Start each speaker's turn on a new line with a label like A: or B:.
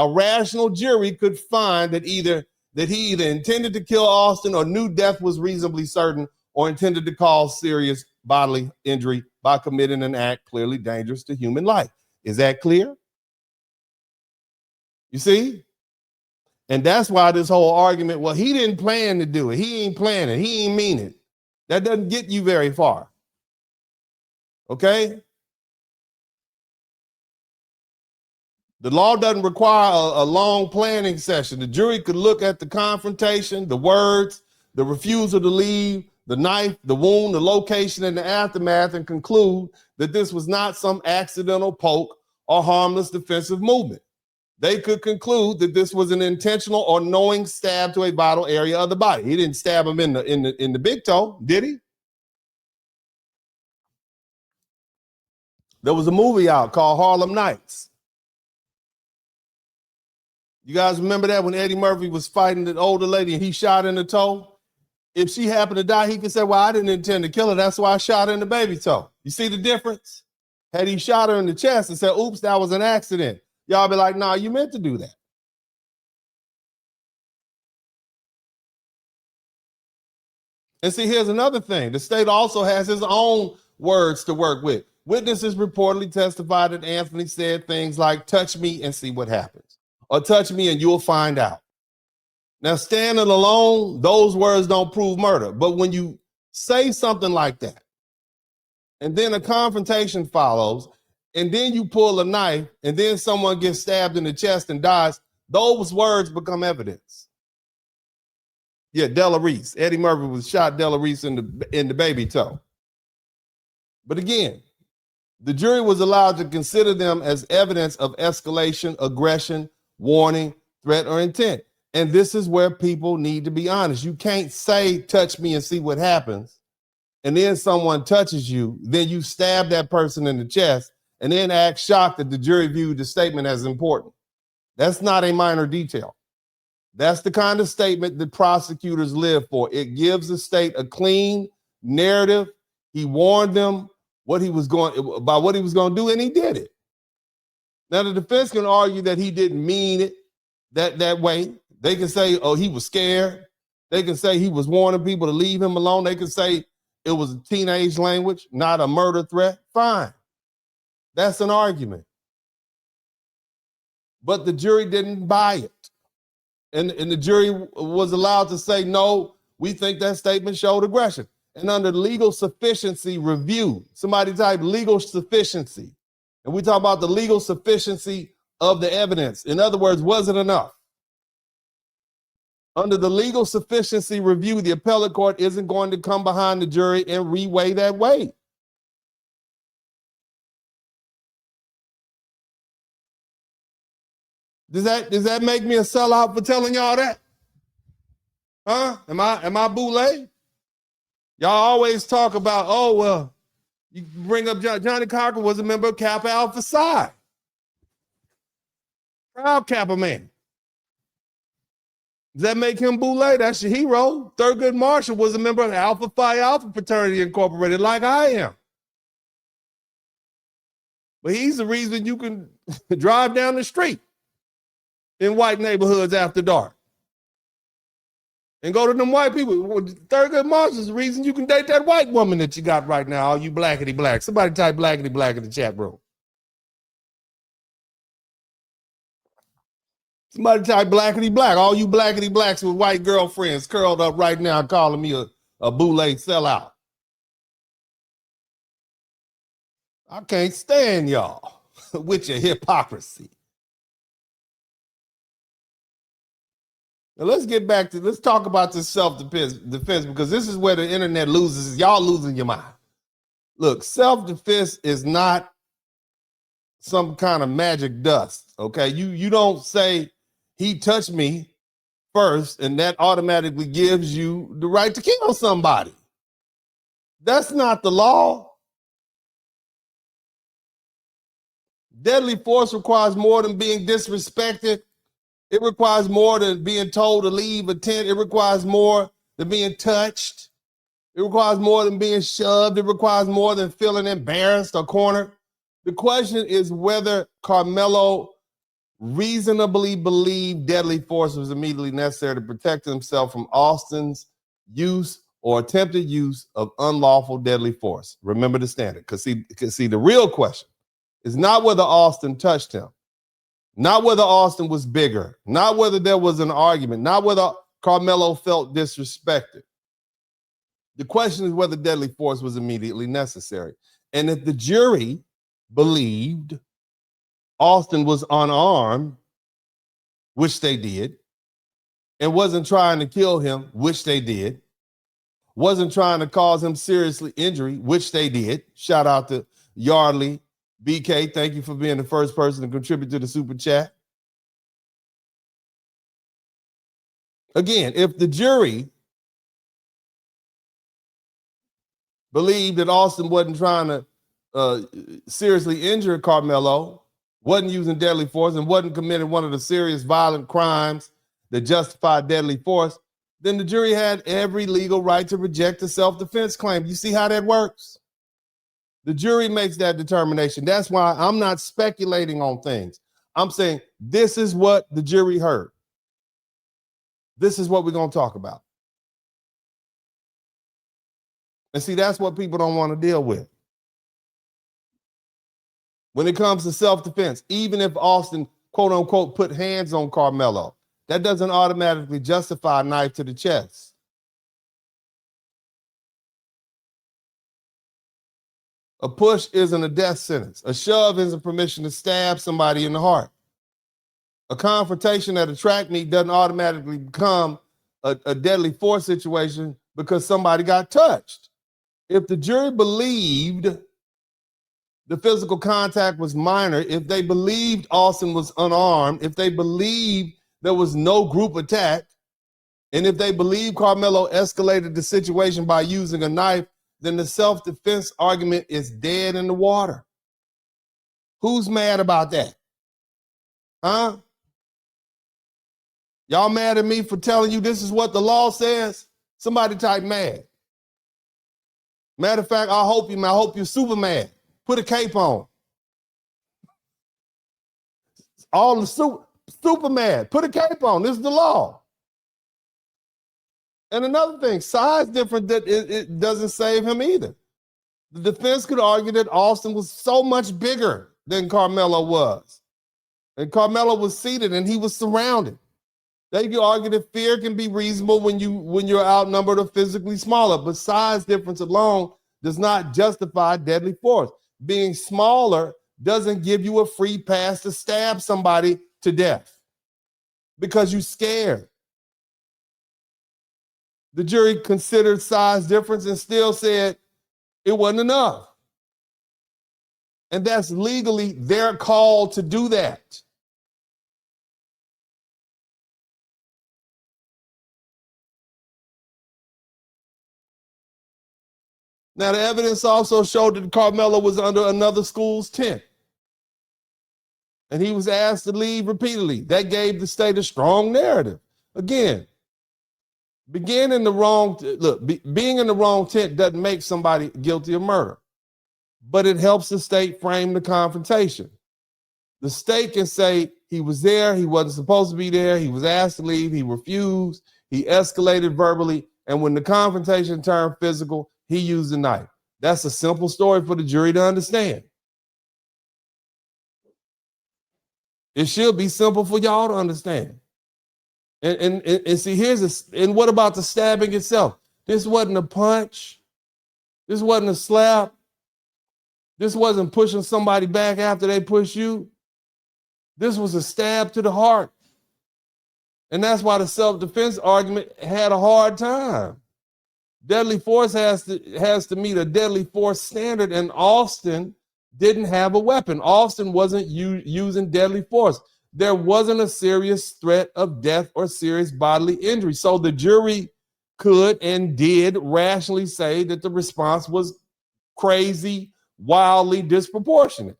A: a rational jury could find that he either intended to kill Austin or knew death was reasonably certain or intended to cause serious bodily injury by committing an act clearly dangerous to human life. Is that clear? You see? And that's why this whole argument, well, he didn't plan to do it. He ain't planning. He ain't mean it. That doesn't get you very far. Okay? The law doesn't require a long planning session. The jury could look at the confrontation, the words, the refusal to leave, the knife, the wound, the location, and the aftermath, and conclude that this was not some accidental poke or harmless defensive movement. They could conclude that this was an intentional or knowing stab to a vital area of the body. He didn't stab him in the big toe, did he? There was a movie out called Harlem Nights. You guys remember that when Eddie Murphy was fighting the older lady and he shot in the toe? If she happened to die, he could say, well, I didn't intend to kill her. That's why I shot her in the baby toe. You see the difference? Had he shot her in the chest and said, oops, that was an accident, y'all be like, nah, you meant to do that. And see, here's another thing. The state also has his own words to work with. Witnesses reportedly testified that Anthony said things like, touch me and see what happens, or touch me and you'll find out. Now, standing alone, those words don't prove murder. But when you say something like that, and then a confrontation follows, and then you pull a knife, and then someone gets stabbed in the chest and dies, those words become evidence. Yeah, Della Reese. Eddie Murphy was shot Della Reese in the baby toe. But again, the jury was allowed to consider them as evidence of escalation, aggression, warning, threat, or intent. And this is where people need to be honest. You can't say, touch me and see what happens, and then someone touches you, then you stab that person in the chest, and then act shocked that the jury viewed the statement as important. That's not a minor detail. That's the kind of statement that prosecutors live for. It gives the state a clean narrative. He warned them about what he was going to do, and he did it. Now, the defense can argue that he didn't mean it that way. They can say, oh, he was scared. They can say he was warning people to leave him alone. They can say it was a teenage language, not a murder threat. Fine. That's an argument. But the jury didn't buy it. And the jury was allowed to say, no, we think that statement showed aggression. And under legal sufficiency review, somebody type legal sufficiency. And we talk about the legal sufficiency of the evidence. In other words, was it enough? Under the legal sufficiency review, the appellate court isn't going to come behind the jury and reweigh that weight. Does that make me a sellout for telling y'all that? Huh? Am I boule? Y'all always talk about, oh, well, you bring up Johnny Cochran was a member of Kappa Alpha Psi. Proud Kappa man. Does that make him boule? That's your hero. Thurgood Marshall was a member of Alpha Phi Alpha Fraternity Incorporated, like I am. But he's the reason you can drive down the street in white neighborhoods after dark and go to them white people. Thurgood Marshall's the reason you can date that white woman that you got right now, all you blackity black. Somebody type blackity black in the chat room. Somebody type blackity black. All you blackity blacks with white girlfriends curled up right now calling me a boule sellout. I can't stand y'all with your hypocrisy. Now let's talk about this self-defense because this is where the internet loses. Y'all losing your mind. Look, self-defense is not some kind of magic dust, okay? You don't say, he touched me first, and that automatically gives you the right to kill somebody. That's not the law. Deadly force requires more than being disrespected. It requires more than being told to leave a tent. It requires more than being touched. It requires more than being shoved. It requires more than feeling embarrassed or cornered. The question is whether Karmelo reasonably believed deadly force was immediately necessary to protect himself from Austin's use or attempted use of unlawful deadly force. Remember the standard. Because see, the real question is not whether Austin touched him, not whether Austin was bigger, not whether there was an argument, not whether Karmelo felt disrespected. The question is whether deadly force was immediately necessary. And if the jury believed Austin was unarmed, which they did, and wasn't trying to kill him, which they did, wasn't trying to cause him seriously injury, which they did. Shout out to Yardley. BK, thank you for being the first person to contribute to the super chat. Again, if the jury believed that Austin wasn't trying to seriously injure Karmelo, wasn't using deadly force, and wasn't committing one of the serious violent crimes that justified deadly force, then the jury had every legal right to reject the self-defense claim. You see how that works? The jury makes that determination. That's why I'm not speculating on things. I'm saying this is what the jury heard. This is what we're going to talk about. And see, that's what people don't want to deal with. When it comes to self-defense, even if Austin, quote unquote, put hands on Karmelo, that doesn't automatically justify a knife to the chest. A push isn't a death sentence. A shove isn't permission to stab somebody in the heart. A confrontation at a track meet doesn't automatically become a deadly force situation because somebody got touched. If the jury believed the physical contact was minor, if they believed Austin was unarmed, if they believed there was no group attack, and if they believed Karmelo escalated the situation by using a knife, then the self-defense argument is dead in the water. Who's mad about that? Huh? Y'all mad at me for telling you this is what the law says? Somebody type mad. Matter of fact, I hope you're super mad. Put a cape on. All the super mad. Put a cape on. This is the law. And another thing, size different, that it doesn't save him either. The defense could argue that Austin was so much bigger than Karmelo was. And Karmelo was seated and he was surrounded. They could argue that fear can be reasonable when you're outnumbered or physically smaller, but size difference alone does not justify deadly force. Being smaller doesn't give you a free pass to stab somebody to death because you're scared. The jury considered size difference and still said it wasn't enough. And that's legally their call to do that. Now, the evidence also showed that Karmelo was under another school's tent. And he was asked to leave repeatedly. That gave the state a strong narrative. Again, being in the wrong tent doesn't make somebody guilty of murder, but it helps the state frame the confrontation. The state can say he was there, he wasn't supposed to be there, he was asked to leave, he refused, he escalated verbally, and when the confrontation turned physical, he used a knife. That's a simple story for the jury to understand. It should be simple for y'all to understand. And see, and what about the stabbing itself? This wasn't a punch. This wasn't a slap. This wasn't pushing somebody back after they pushed you. This was a stab to the heart. And that's why the self-defense argument had a hard time. Deadly force has to meet a deadly force standard, and Austin didn't have a weapon. Austin wasn't using deadly force. There wasn't a serious threat of death or serious bodily injury. So the jury could and did rationally say that the response was crazy, wildly disproportionate.